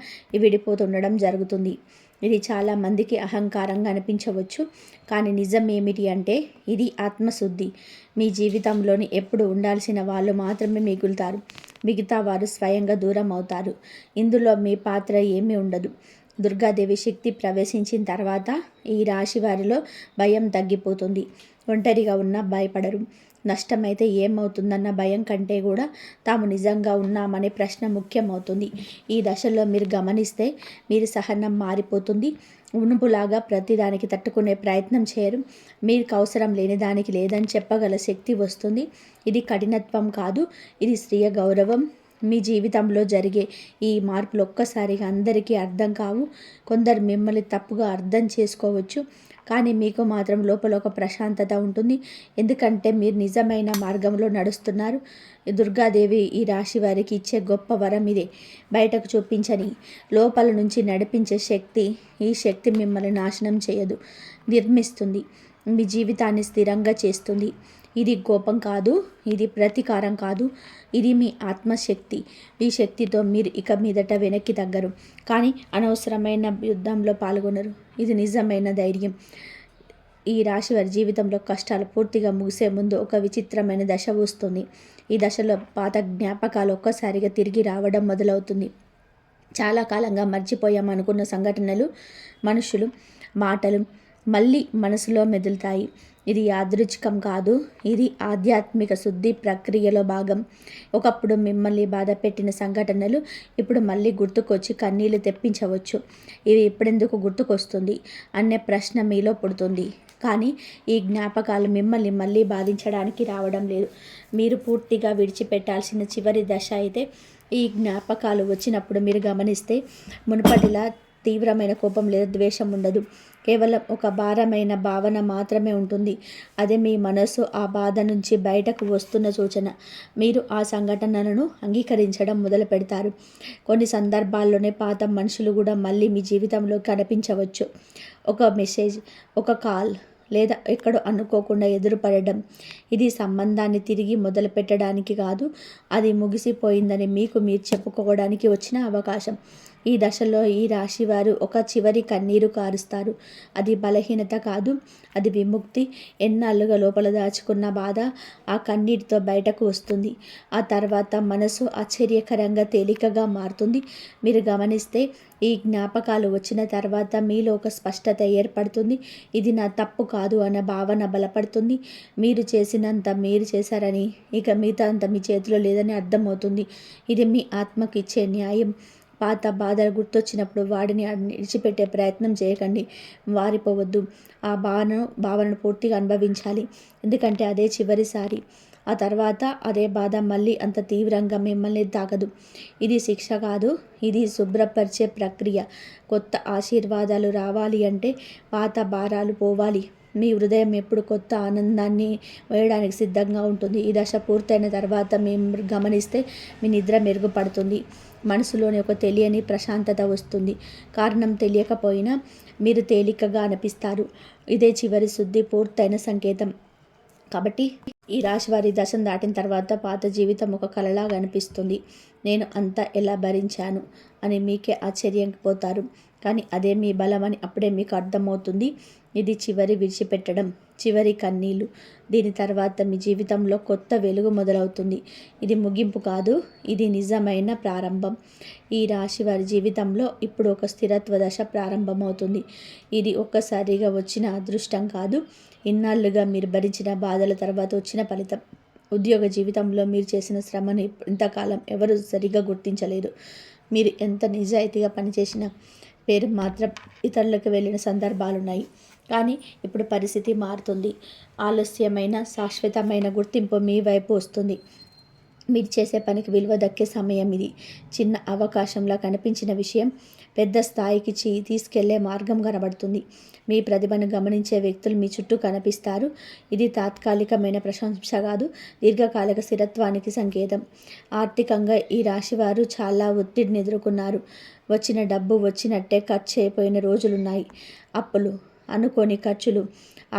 విడిపోతుండడం జరుగుతుంది. ఇది చాలా మందికి అహంకారంగా అనిపించవచ్చు, కానీ నిజం ఏమిటి అంటే ఇది ఆత్మశుద్ధి. మీ జీవితంలోని ఎప్పుడు ఉండాల్సిన వాళ్ళు మాత్రమే మిగులుతారు, మిగతా వారు స్వయంగా దూరం అవుతారు. ఇందులో మీ పాత్ర ఏమీ ఉండదు. దుర్గాదేవి శక్తి ప్రవేశించిన తర్వాత ఈ రాశి వారిలో భయం తగ్గిపోతుంది. ఒంటరిగా ఉన్నా భయపడరు. నష్టమైతే ఏమవుతుందన్న భయం కంటే కూడా తాము నిజంగా ఉన్నామనే ప్రశ్న ముఖ్యమవుతుంది. ఈ దశలో మీరు గమనిస్తే మీరు సహనం మారిపోతుంది. ఉనుపులాగా ప్రతిదానికి తట్టుకునే ప్రయత్నం చేయరు. మీకు అవసరం లేని దానికి లేదని చెప్పగల శక్తి వస్తుంది. ఇది కఠినత్వం కాదు, ఇది స్త్రీయ గౌరవం. మీ జీవితంలో జరిగే ఈ మార్పులు ఒక్కసారిగా అందరికీ అర్థం కావు. కొందరు మిమ్మల్ని తప్పుగా అర్థం చేసుకోవచ్చు, కానీ మీకు మాత్రం లోపల ఒక ప్రశాంతత ఉంటుంది. ఎందుకంటే మీరు నిజమైన మార్గంలో నడుస్తున్నారు. దుర్గాదేవి ఈ రాశి వారికి ఇచ్చే గొప్ప వరం ఇదే. బయటకు చూపించని, లోపల నుంచి నడిపించే శక్తి. ఈ శక్తి మిమ్మల్ని నాశనం చేయదు, నిర్మిస్తుంది. మీ జీవితాన్ని స్థిరంగా చేస్తుంది. ఇది కోపం కాదు, ఇది ప్రతీకారం కాదు, ఇది మీ ఆత్మశక్తి. ఈ శక్తితో మీరు ఇక మీదట వెనక్కి తగ్గరు, కానీ అనవసరమైన యుద్ధంలో పాల్గొనరు. ఇది నిజమైన ధైర్యం. ఈ రాశి వారి జీవితంలో కష్టాలు పూర్తిగా ముగిసే ముందు ఒక విచిత్రమైన దశ వస్తుంది. ఈ దశలో పాత జ్ఞాపకాలు ఒక్కసారిగా తిరిగి రావడం మొదలవుతుంది. చాలా కాలంగా మర్చిపోయామనుకున్న సంఘటనలు, మనుషులు, మాటలు మళ్ళీ మనసులో మెదులుతాయి. ఇది యాదృచ్ఛికం కాదు, ఇది ఆధ్యాత్మిక శుద్ధి ప్రక్రియలో భాగం. ఒకప్పుడు మిమ్మల్ని బాధ పెట్టిన సంఘటనలు ఇప్పుడు మళ్ళీ గుర్తుకొచ్చి కన్నీళ్లు తెప్పించవచ్చు. ఇవి ఇప్పుడెందుకు గుర్తుకొస్తుంది అనే ప్రశ్న మీలో పుడుతుంది. కానీ ఈ జ్ఞాపకాలు మిమ్మల్ని మళ్ళీ బాధించడానికి రావడం లేదు. మీరు పూర్తిగా విడిచిపెట్టాల్సిన చివరి దశ అయితే ఈ జ్ఞాపకాలు వచ్చినప్పుడు మీరు గమనిస్తే మునుపటిలా తీవ్రమైన కోపం లేదా ద్వేషం ఉండదు. కేవలం ఒక భారమైన భావన మాత్రమే ఉంటుంది. అదే మీ మనసు ఆ బాధ నుంచి బయటకు వస్తున్న సూచన. మీరు ఆ సంఘటనలను అంగీకరించడం మొదలు పెడతారు. కొన్ని సందర్భాల్లోనే పాత మనుషులు కూడా మళ్ళీ మీ జీవితంలో కనిపించవచ్చు. ఒక మెసేజ్, ఒక కాల్ లేదా ఎక్కడో అనుకోకుండా ఎదురుపడడం. ఇది సంబంధాన్ని తిరిగి మొదలు పెట్టడానికి కాదు, అది ముగిసిపోయిందని మీకు మీరు చెప్పుకోవడానికి వచ్చిన అవకాశం. ఈ దశలో ఈ రాశి వారు ఒక చివరి కన్నీరు కారుస్తారు. అది బలహీనత కాదు, అది విముక్తి. ఎన్నాళ్ళుగా లోపల దాచుకున్న బాధ ఆ కన్నీటితో బయటకు వస్తుంది. ఆ తర్వాత మనసు ఆశ్చర్యకరంగా తేలికగా మారుతుంది. మీరు గమనిస్తే ఈ జ్ఞాపకాలు వచ్చిన తర్వాత మీలో ఒక స్పష్టత ఏర్పడుతుంది. ఇది నా తప్పు కాదు అన్న భావన బలపడుతుంది. మీరు చేసినంత మీరు చేశారని, ఇక మిగతా అంత మీ చేతిలో లేదని అర్థమవుతుంది. ఇది మీ ఆత్మకి ఇచ్చే న్యాయం. పాత బాధలు గుర్తొచ్చినప్పుడు వాడిని విడిచిపెట్టే ప్రయత్నం చేయకండి. వారిపోవద్దు. ఆ భావనను పూర్తిగా అనుభవించాలి. ఎందుకంటే అదే చివరిసారి. ఆ తర్వాత అదే బాధ మళ్ళీ అంత తీవ్రంగా మిమ్మల్ని తాకదు. ఇది శిక్ష కాదు, ఇది శుభ్రపరిచే ప్రక్రియ. కొత్త ఆశీర్వాదాలు రావాలి అంటే పాత భారాలు పోవాలి. మీ హృదయం ఎప్పుడు కొత్త ఆనందాన్ని వేయడానికి సిద్ధంగా ఉంటుంది. ఈ దశ పూర్తయిన తర్వాత మీరు గమనిస్తే మీ నిద్ర మెరుగుపడుతుంది. మనసులోని ఒక తెలియని ప్రశాంతత వస్తుంది. కారణం తెలియకపోయినా మీరు తేలికగా అనిపిస్తారు. ఇదే చివరి శుద్ధి పూర్తయిన సంకేతం. కాబట్టి ఈ రాశి వారి దశను దాటిన తర్వాత పాత జీవితం ఒక కలలాగా అనిపిస్తుంది. నేను అంతా ఎలా భరించాను అని మీకే ఆశ్చర్యపోతారు. కానీ అదే మీ బలం అని అప్పుడే మీకు అర్థమవుతుంది. ఇది చివరి విడిచిపెట్టడం, చివరి కన్నీళ్ళు. దీని తర్వాత మీ జీవితంలో కొత్త వెలుగు మొదలవుతుంది. ఇది ముగింపు కాదు, ఇది నిజమైన ప్రారంభం. ఈ రాశి వారి జీవితంలో ఇప్పుడు ఒక స్థిరత్వ దశ ప్రారంభమవుతుంది. ఇది ఒక్కసారిగా వచ్చిన అదృష్టం కాదు, ఇన్నాళ్ళుగా మీరు భరించిన బాధల తర్వాత వచ్చిన ఫలితం. ఉద్యోగ జీవితంలో మీరు చేసిన శ్రమను ఇంతకాలం ఎవరు సరిగ్గా గుర్తించలేదు. మీరు ఎంత నిజాయితీగా పనిచేసినా పేరు మాత్రం ఇతరులకు వెళ్ళిన సందర్భాలున్నాయి. కానీ ఇప్పుడు పరిస్థితి మారుతుంది. ఆలస్యమైన శాశ్వతమైన గుర్తింపు మీ వైపు వస్తుంది. మీరు చేసే పనికి విలువ దక్కే సమయం ఇది. చిన్న అవకాశంలా కనిపించిన విషయం పెద్ద స్థాయికి తీసుకెళ్లే మార్గం కనబడుతుంది. మీ ప్రతిభను గమనించే వ్యక్తులు మీ చుట్టూ కనిపిస్తారు. ఇది తాత్కాలికమైన ప్రశంస కాదు, దీర్ఘకాలిక స్థిరత్వానికి సంకేతం. ఆర్థికంగా ఈ రాశివారు చాలా ఒత్తిడిని ఎదుర్కొన్నారు. వచ్చిన డబ్బు వచ్చినట్టే ఖర్చు అయిపోయిన రోజులున్నాయి. అప్పులు, అనుకోని ఖర్చులు,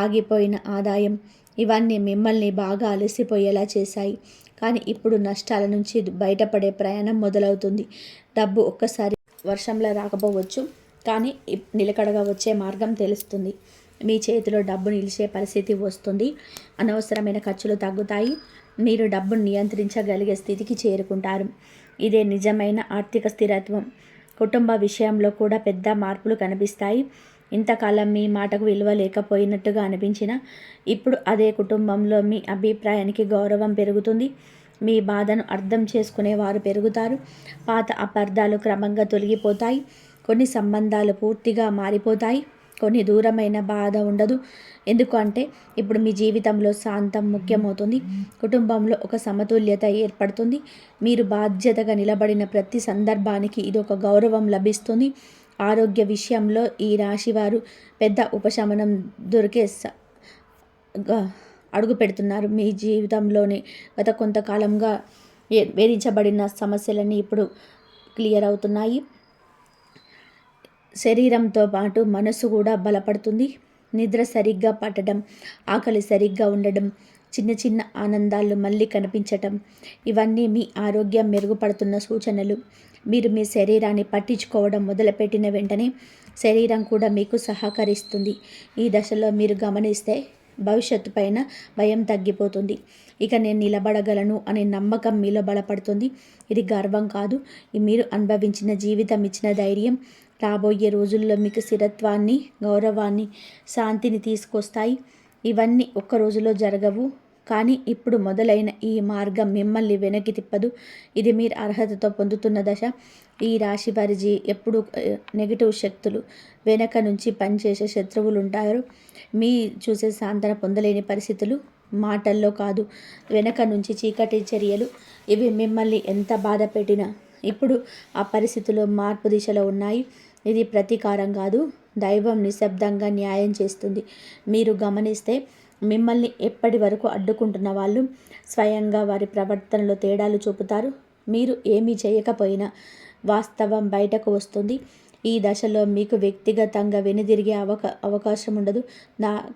ఆగిపోయిన ఆదాయం ఇవన్నీ మిమ్మల్ని బాగా అలసిపోయేలా చేశాయి. కానీ ఇప్పుడు నష్టాల నుంచి బయటపడే ప్రయాణం మొదలవుతుంది. డబ్బు ఒక్కసారి వర్షంలో రాకపోవచ్చు, కానీ నిలకడగా వచ్చే మార్గం తెలుస్తుంది. మీ చేతిలో డబ్బు నిలిచే పరిస్థితి వస్తుంది. అనవసరమైన ఖర్చులు తగ్గుతాయి. మీరు డబ్బును నియంత్రించగలిగే స్థితికి చేరుకుంటారు. ఇదే నిజమైన ఆర్థిక స్థిరత్వం. కుటుంబ విషయంలో కూడా పెద్ద మార్పులు కనిపిస్తాయి. ఇంతకాలం మీ మాటకు విలువ లేకపోయినట్టుగా అనిపించినా ఇప్పుడు అదే కుటుంబంలో మీ అభిప్రాయానికి గౌరవం పెరుగుతుంది. మీ బాధను అర్థం చేసుకునేవారు పెరుగుతారు. పాత అపార్థాలు క్రమంగా తొలగిపోతాయి. కొన్ని సంబంధాలు పూర్తిగా మారిపోతాయి. కొన్ని దూరమైన బాధ ఉండదు. ఎందుకంటే ఇప్పుడు మీ జీవితంలో శాంతం ముఖ్యమవుతుంది. కుటుంబంలో ఒక సమతుల్యత ఏర్పడుతుంది. మీరు బాధ్యతగా నిలబడిన ప్రతి సందర్భానికి ఇది ఒక గౌరవం లభిస్తుంది. ఆరోగ్య విషయంలో ఈ రాశివారు పెద్ద ఉపశమనం దొరికే అడుగు పెడుతున్నారు. మీ జీవితంలోని గత కొంతకాలంగా వేధించబడిన సమస్యలన్నీ ఇప్పుడు క్లియర్ అవుతున్నాయి. శరీరంతో పాటు మనసు కూడా బలపడుతుంది. నిద్ర సరిగ్గా పట్టడం, ఆకలి సరిగ్గా ఉండడం, చిన్న చిన్న ఆనందాలు మళ్ళీ కనిపించటం ఇవన్నీ మీ ఆరోగ్యం మెరుగుపడుతున్న సూచనలు. మీరు మీ శరీరాన్ని పట్టించుకోవడం మొదలుపెట్టిన వెంటనే శరీరం కూడా మీకు సహకరిస్తుంది. ఈ దశలో మీరు గమనిస్తే భవిష్యత్తు పైన భయం తగ్గిపోతుంది. ఇక నేను నిలబడగలను అనే నమ్మకం మీలో బలపడుతుంది. ఇది గర్వం కాదు, మీరు అనుభవించిన జీవితం ఇచ్చిన ధైర్యం. రాబోయే రోజుల్లో మీకు స్థిరత్వాన్ని, గౌరవాన్ని, శాంతిని తీసుకొస్తాయి. ఇవన్నీ ఒక్క రోజులో జరగవు, కానీ ఇప్పుడు మొదలైన ఈ మార్గం మిమ్మల్ని వెనక్కి తిప్పదు. ఇది మీరు అర్హతతో పొందుతున్న దశ. ఈ రాశి వారి ఎప్పుడు నెగిటివ్ శక్తులు, వెనక నుంచి పనిచేసే శత్రువులు ఉంటారు. మీ చూసే సాంతన పొందలేని పరిస్థితులు, మాటల్లో కాదు వెనక నుంచి చీకటి చర్యలు, ఇవి మిమ్మల్ని ఎంత బాధ పెట్టినా ఇప్పుడు ఆ పరిస్థితులు మార్పు దిశలో ఉన్నాయి. ఇది ప్రతీకారం కాదు, దైవం నిశ్శబ్దంగా న్యాయం చేస్తుంది. మీరు గమనిస్తే మిమ్మల్ని ఎప్పటి వరకు అడ్డుకుంటున్న వాళ్ళు స్వయంగా వారి ప్రవర్తనలో తేడాలు చూపుతారు. మీరు ఏమీ చేయకపోయినా వాస్తవం బయటకు వస్తుంది. ఈ దశలో మీకు వ్యక్తిగతంగా వెనుదిరిగే అవకాశం ఉండదు.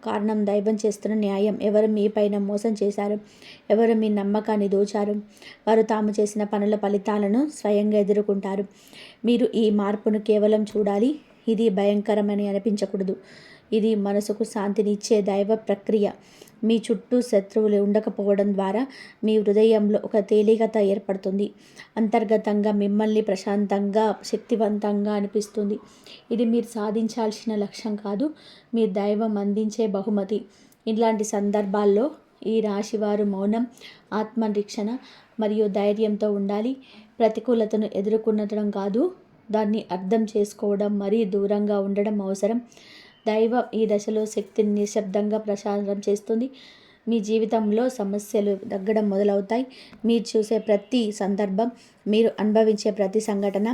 కారణం దైవం చేస్తున్న న్యాయం. ఎవరు మీ పైన మోసం చేశారు, ఎవరు మీ నమ్మకాన్ని దోచారు, వారు తాము చేసిన పనుల ఫలితాలను స్వయంగా ఎదుర్కొంటారు. మీరు ఈ మార్పును కేవలం చూడాలి. ఇది భయంకరమని అనిపించకూడదు. ఇది మనసుకు శాంతినిచ్చే దైవ ప్రక్రియ. మీ చుట్టూ శత్రువులు ఉండకపోవడం ద్వారా మీ హృదయంలో ఒక తేలికత ఏర్పడుతుంది. అంతర్గతంగా మిమ్మల్ని ప్రశాంతంగా, శక్తివంతంగా అనిపిస్తుంది. ఇది మీరు సాధించాల్సిన లక్ష్యం కాదు, మీ దైవం అందించే బహుమతి. ఇలాంటి సందర్భాల్లో ఈ రాశివారు మౌనం, ఆత్మరక్షణ మరియు ధైర్యంతో ఉండాలి. ప్రతికూలతను ఎదుర్కొనడం కాదు, దాన్ని అర్థం చేసుకోవడం, మరీ దూరంగా ఉండడం అవసరం. దైవం ఈ దశలో శక్తిని నిశ్శబ్దంగా ప్రసారం చేస్తుంది. మీ జీవితంలో సమస్యలు తగ్గడం మొదలవుతాయి. మీరు చూసే ప్రతి సందర్భం, మీరు అనుభవించే ప్రతి సంఘటన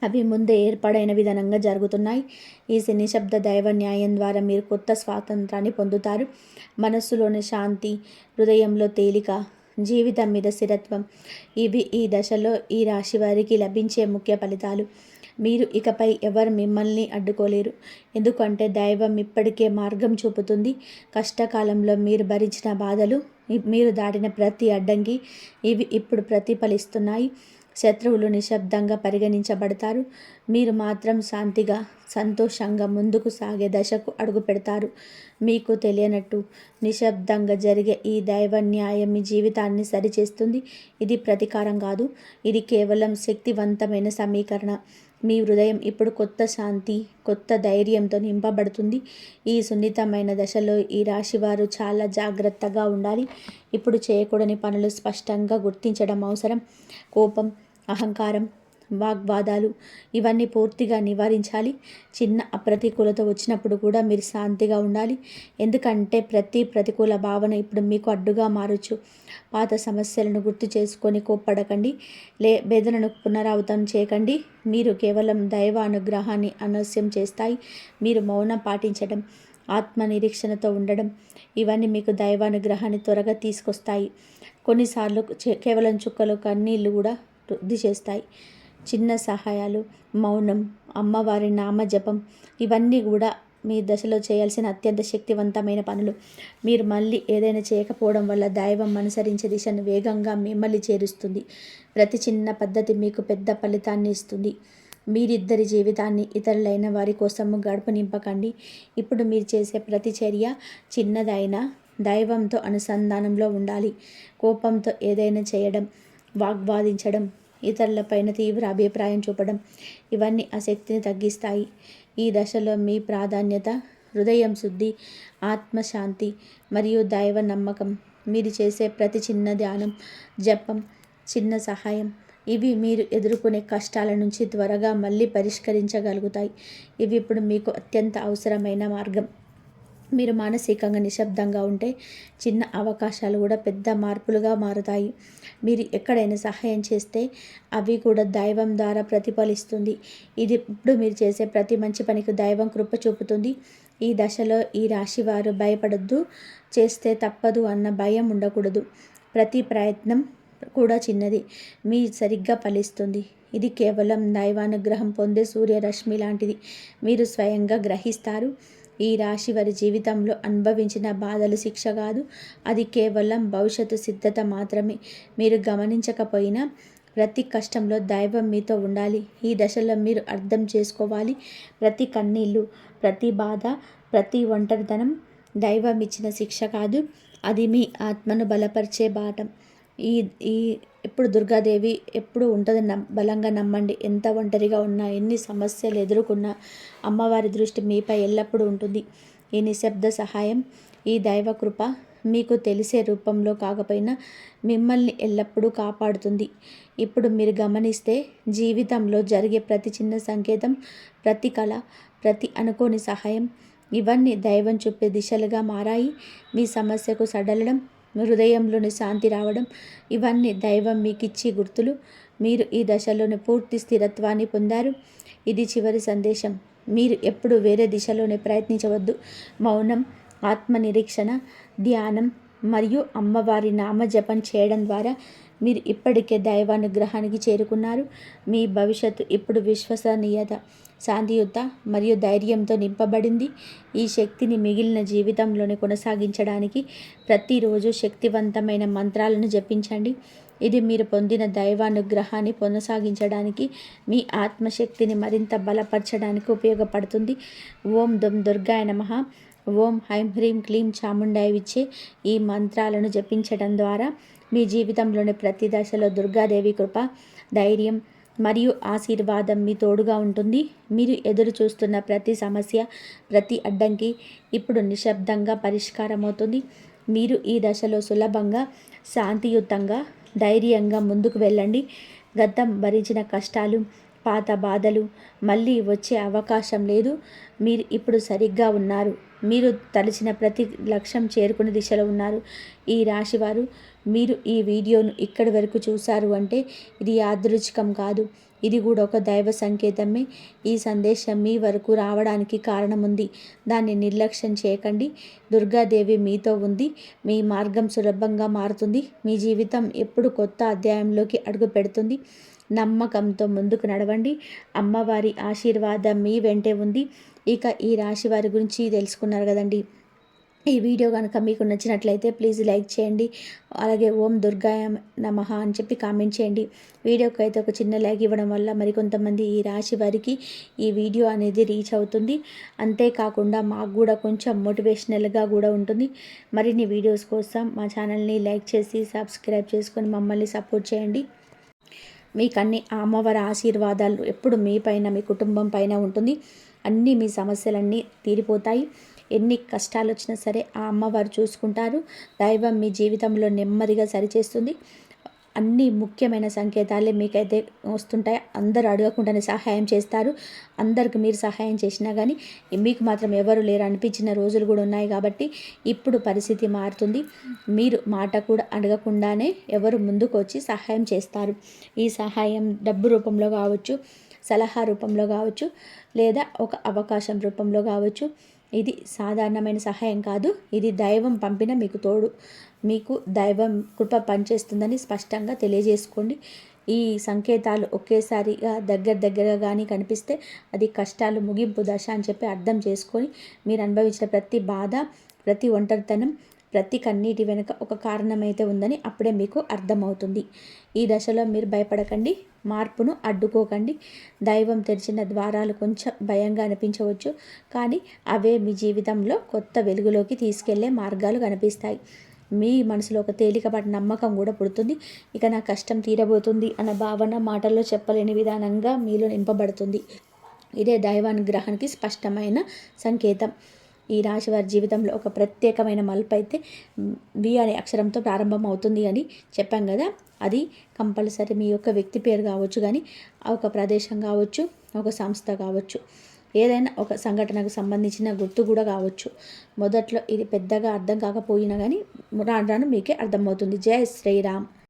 అవి ముందే ఏర్పడైన విధానంగా జరుగుతున్నాయి. ఈ నిశ్శబ్ద దైవ న్యాయం ద్వారా మీరు కొత్త స్వాతంత్రాన్ని పొందుతారు. మనస్సులోని శాంతి, హృదయంలో తేలిక, జీవితం మీద స్థిరత్వం, ఇవి ఈ దశలో ఈ రాశి వారికి లభించే ముఖ్య ఫలితాలు. మీరు ఇకపై ఎవరు మిమ్మల్ని అడ్డుకోలేరు. ఎందుకంటే దైవం ఇప్పటికే మార్గం చూపుతుంది. కష్టకాలంలో మీరు భరించిన బాధలు, మీరు దాటిన ప్రతి అడ్డంకి ఇవి ఇప్పుడు ప్రతిఫలిస్తున్నాయి. శత్రువులు నిశ్శబ్దంగా పరిగణించబడతారు. మీరు మాత్రం శాంతిగా, సంతోషంగా ముందుకు సాగే దశకు అడుగు పెడతారు. మీకు తెలియనట్టు నిశ్శబ్దంగా జరిగే ఈ దైవ న్యాయం మీ జీవితాన్ని సరిచేస్తుంది. ఇది ప్రతీకారం కాదు, ఇది కేవలం శక్తివంతమైన సమీకరణ. మీ హృదయం ఇప్పుడు కొత్త శాంతి, కొత్త ధైర్యంతో నింపబడుతుంది. ఈ సున్నితమైన దశలో ఈ రాశివారు చాలా జాగ్రత్తగా ఉండాలి. ఇప్పుడు చేయకూడని పనులు స్పష్టంగా గుర్తించడం అవసరం. కోపం, అహంకారం, వాగ్వాదాలు ఇవన్నీ పూర్తిగా నివారించాలి. చిన్న అప్రతికూలత వచ్చినప్పుడు కూడా మీరు శాంతిగా ఉండాలి. ఎందుకంటే ప్రతి ప్రతికూల భావన ఇప్పుడు మీకు అడ్డుగా మారచ్చు. పాత సమస్యలను గుర్తు చేసుకొని కోప్పడకండి, వేదనను పునరావృతం చేయకండి. మీరు కేవలం దైవ అనుగ్రహాన్ని ఆలస్యం చేస్తాయి. మీరు మౌనం పాటించడం, ఆత్మ నిరీక్షణతో ఉండడం, ఇవన్నీ మీకు దైవానుగ్రహాన్ని త్వరగా తీసుకొస్తాయి. కొన్నిసార్లు కేవలం చుక్కలు, కన్నీళ్ళు కూడా వృద్ధి చేస్తాయి. చిన్న సహాయాలు, మౌనం, అమ్మవారి నామజపం ఇవన్నీ కూడా మీ దశలో చేయాల్సిన అత్యంత శక్తివంతమైన పనులు. మీరు మళ్ళీ ఏదైనా చేయకపోవడం వల్ల దైవం అనుసరించే దిశను వేగంగా మిమ్మల్ని చేరుస్తుంది. ప్రతి చిన్న పద్ధతి మీకు పెద్ద ఫలితాన్ని ఇస్తుంది. మీరిద్దరి జీవితాన్ని ఇతరులైన వారి కోసము గడుపు నింపకండి. ఇప్పుడు మీరు చేసే ప్రతి చర్య చిన్నదైనా దైవంతో అనుసంధానంలో ఉండాలి. కోపంతో ఏదైనా చేయడం, వాగ్వాదించడం, ఇతరులపైన తీవ్ర అభిప్రాయం చూపడం ఇవన్నీ ఆ శక్తిని తగ్గిస్తాయి. ఈ దశలో మీ ప్రాధాన్యత హృదయం శుద్ధి, ఆత్మశాంతి మరియు దైవ నమ్మకం. మీరు చేసే ప్రతి చిన్న ధ్యానం, జపం, చిన్న సహాయం ఇవి మీరు ఎదుర్కొనే కష్టాల నుంచి త్వరగా మళ్ళీ పరిష్కరించగలుగుతాయి. ఇవి ఇప్పుడు మీకు అత్యంత అవసరమైన మార్గం. మీరు మానసికంగా నిశ్శబ్దంగా ఉంటే చిన్న అవకాశాలు కూడా పెద్ద మార్పులుగా మారుతాయి. మీరు ఎక్కడైనా సహాయం చేస్తే అవి కూడా దైవం ద్వారా ప్రతిఫలిస్తుంది. ఇది ఇప్పుడు మీరు చేసే ప్రతి మంచి పనికి దైవం కృప చూపుతుంది. ఈ దశలో ఈ రాశి వారు భయపడొద్దు, చేస్తే తప్పదు అన్న భయం ఉండకూడదు. ప్రతి ప్రయత్నం కూడా చిన్నది మీ సరిగ్గా ఫలిస్తుంది. ఇది కేవలం దైవానుగ్రహం పొందే సూర్యరశ్మి లాంటిది. మీరు స్వయంగా గ్రహిస్తారు. ఈ రాశి వారి జీవితంలో అనుభవించిన బాధలు శిక్ష కాదు, అది కేవలం భవిష్యత్తు సిద్ధత మాత్రమే. మీరు గమనించకపోయినా ప్రతి కష్టంలో దైవం మీతో ఉండాలి. ఈ దశలో మీరు అర్థం చేసుకోవాలి, ప్రతి కన్నీళ్ళు, ప్రతి బాధ, ప్రతి ఒంటరితనం దైవం ఇచ్చిన శిక్ష కాదు, అది మీ ఆత్మను బలపరిచే బాటం. ఈ ఈ ఎప్పుడు దుర్గాదేవి ఎప్పుడు ఉంటుంది, బలంగా నమ్మండి. ఎంత ఒంటరిగా ఉన్నా, ఎన్ని సమస్యలు ఎదుర్కొన్నా అమ్మవారి దృష్టి మీపై ఎల్లప్పుడూ ఉంటుంది. ఈ నిశ్శబ్ద సహాయం, ఈ దైవ కృప మీకు తెలిసే రూపంలో కాకపోయినా మిమ్మల్ని ఎల్లప్పుడూ కాపాడుతుంది. ఇప్పుడు మీరు గమనిస్తే జీవితంలో జరిగే ప్రతి చిన్న సంకేతం, ప్రతి కళ, ప్రతి అనుకోని సహాయం ఇవన్నీ దైవం చూపే దిశలుగా మారాయి. మీ సమస్యకు సడలడం, హృదయంలోని శాంతి రావడం ఇవన్నీ దైవం మీకు ఇచ్చి గుర్తులు. మీరు ఈ దశలోని పూర్తి స్థిరత్వాన్ని పొందారు. ఇది చివరి సందేశం. మీరు ఎప్పుడు వేరే దిశలోనే ప్రయత్నించవద్దు. మౌనం, ఆత్మ నిరీక్షణ, ధ్యానం మరియు అమ్మవారి నామజపం చేయడం ద్వారా మీరు ఇప్పటికే దైవానుగ్రహానికి చేరుకున్నారు. మీ భవిష్యత్తు ఇప్పుడు విశ్వసనీయత, శాంతియుత మరియు ధైర్యంతో నింపబడింది. ఈ శక్తిని మిగిలిన జీవితంలోనే కొనసాగించడానికి ప్రతిరోజు శక్తివంతమైన మంత్రాలను జపించండి. ఇది మీరు పొందిన దైవానుగ్రహాన్ని కొనసాగించడానికి, మీ ఆత్మశక్తిని మరింత బలపరచడానికి ఉపయోగపడుతుంది. ఓం దుం దుర్గాయ నమః, ఓం హైం హ్రీం క్లీం చాముండాయ విచ్చే ఈ మంత్రాలను జపించడం ద్వారా మీ జీవితంలోని ప్రతి దశలో దుర్గాదేవి కృప, ధైర్యం మరియు ఆశీర్వాదం మీ తోడుగా ఉంటుంది. మీరు ఎదురు చూస్తున్న ప్రతి సమస్య, ప్రతి అడ్డంకి ఇప్పుడు నిశ్శబ్దంగా పరిష్కారం అవుతుంది. మీరు ఈ దశలో సులభంగా, శాంతియుతంగా, ధైర్యంగా ముందుకు వెళ్ళండి. గతం భరించిన కష్టాలు, పాత బాధలు మళ్ళీ వచ్చే అవకాశం లేదు. మీరు ఇప్పుడు సరిగ్గా ఉన్నారు. మీరు తలచిన ప్రతి లక్ష్యం చేరుకునే దిశలో ఉన్నారు. ఈ రాశివారు మీరు ఈ వీడియోను ఇక్కడి వరకు చూశారు అంటే ఇది యాదృచ్ఛికం కాదు. ఇది కూడా ఒక దైవ సంకేతమే. ఈ సందేశం మీ వరకు రావడానికి కారణం ఉంది. దాన్ని నిర్లక్ష్యం చేయకండి. దుర్గాదేవి మీతో ఉంది. మీ మార్గం సులభంగా మారుతుంది. మీ జీవితం ఎప్పుడు కొత్త అధ్యాయంలోకి అడుగు పెడుతుంది. నమ్మకంతో ముందుకు నడవండి. అమ్మవారి ఆశీర్వాదం మీ వెంటే ఉంది. ఇక ఈ రాశి వారి గురించి తెలుసుకున్నారు కదండి. ఈ వీడియో కనుక మీకు నచ్చినట్లయితే ప్లీజ్ లైక్ చేయండి. అలాగే ఓం దుర్గాయ నమః అని చెప్పి కామెంట్ చేయండి. వీడియోకి అయితే ఒక చిన్న లైక్ ఇవ్వడం వల్ల మరికొంతమంది ఈ రాశి వారికి ఈ వీడియో అనేది రీచ్ అవుతుంది. అంతేకాకుండా మాకు కూడా కొంచెం మోటివేషనల్గా కూడా ఉంటుంది. మరిన్ని వీడియోస్ కోసం మా ఛానల్ని లైక్ చేసి సబ్స్క్రైబ్ చేసుకొని మమ్మల్ని సపోర్ట్ చేయండి. మీకు అన్ని ఆ అమ్మవారి ఆశీర్వాదాలు ఎప్పుడు మీ పైన మీ కుటుంబం పైన ఉంటుంది. అన్నీ మీ సమస్యలన్నీ తీరిపోతాయి. ఎన్ని కష్టాలు వచ్చినా సరే ఆ అమ్మవారు చూసుకుంటారు. దైవం మీ జీవితంలో నెమ్మదిగా సరిచేస్తుంది. అన్ని ముఖ్యమైన సంకేతాలే మీకైతే వస్తుంటాయి. అందరూ అడగకుండానే సహాయం చేస్తారు. అందరికి మీరు సహాయం చేసినా కానీ మీకు మాత్రం ఎవరు లేరు అనిపించిన రోజులు కూడా ఉన్నాయి. కాబట్టి ఇప్పుడు పరిస్థితి మారుతుంది. మీరు మాట కూడా అడగకుండానే ఎవరు ముందుకు వచ్చి సహాయం చేస్తారు. ఈ సహాయం డబ్బు రూపంలో కావచ్చు, సలహా రూపంలో కావచ్చు, లేదా ఒక అవకాశం రూపంలో కావచ్చు. ఇది సాధారణమైన సహాయం కాదు. ఇది దైవం పంపిన మీకు తోడు. మీకు దైవం కృప పనిచేస్తుందని స్పష్టంగా తెలియజేసుకోండి. ఈ సంకేతాలు ఒకేసారిగా దగ్గరగా కానీ కనిపిస్తే అది కష్టాలు ముగింపు దశ అని చెప్పి అర్థం చేసుకొని మీరు అనుభవించిన ప్రతి బాధ, ప్రతి ఒంటరితనం, ప్రతి కన్నీటి వెనుక ఒక కారణమైతే ఉందని అప్పుడే మీకు అర్థమవుతుంది. ఈ దశలో మీరు భయపడకండి. మార్పును అడ్డుకోకండి. దైవం తెరిచిన ద్వారాలు కొంచెం భయంగా అనిపించవచ్చు, కానీ అవే మీ జీవితంలో కొత్త వెలుగులోకి తీసుకెళ్లే మార్గాలు కనిపిస్తాయి. మీ మనసులో ఒక తేలికపాటి నమ్మకం కూడా పుడుతుంది. ఇక నా కష్టం తీరబోతుంది అన్న భావన మాటల్లో చెప్పలేని విధానంగా మీలో నింపబడుతుంది. ఇదే దైవానుగ్రహానికి స్పష్టమైన సంకేతం. ఈ రాశి వారి జీవితంలో ఒక ప్రత్యేకమైన మలుపు అయితే వి అనే అక్షరంతో ప్రారంభం అవుతుంది అని చెప్పాం కదా. అది కంపల్సరీ మీ యొక్క వ్యక్తి పేరు కావచ్చు, కానీ ఒక ప్రదేశం కావచ్చు, ఒక సంస్థ కావచ్చు, ఏదైనా ఒక సంఘటనకు సంబంధించిన గుర్తు కూడా కావచ్చు. మొదట్లో ఇది పెద్దగా అర్థం కాకపోయినా కానీ రాను రాను మీకే అర్థమవుతుంది. జై శ్రీరామ్.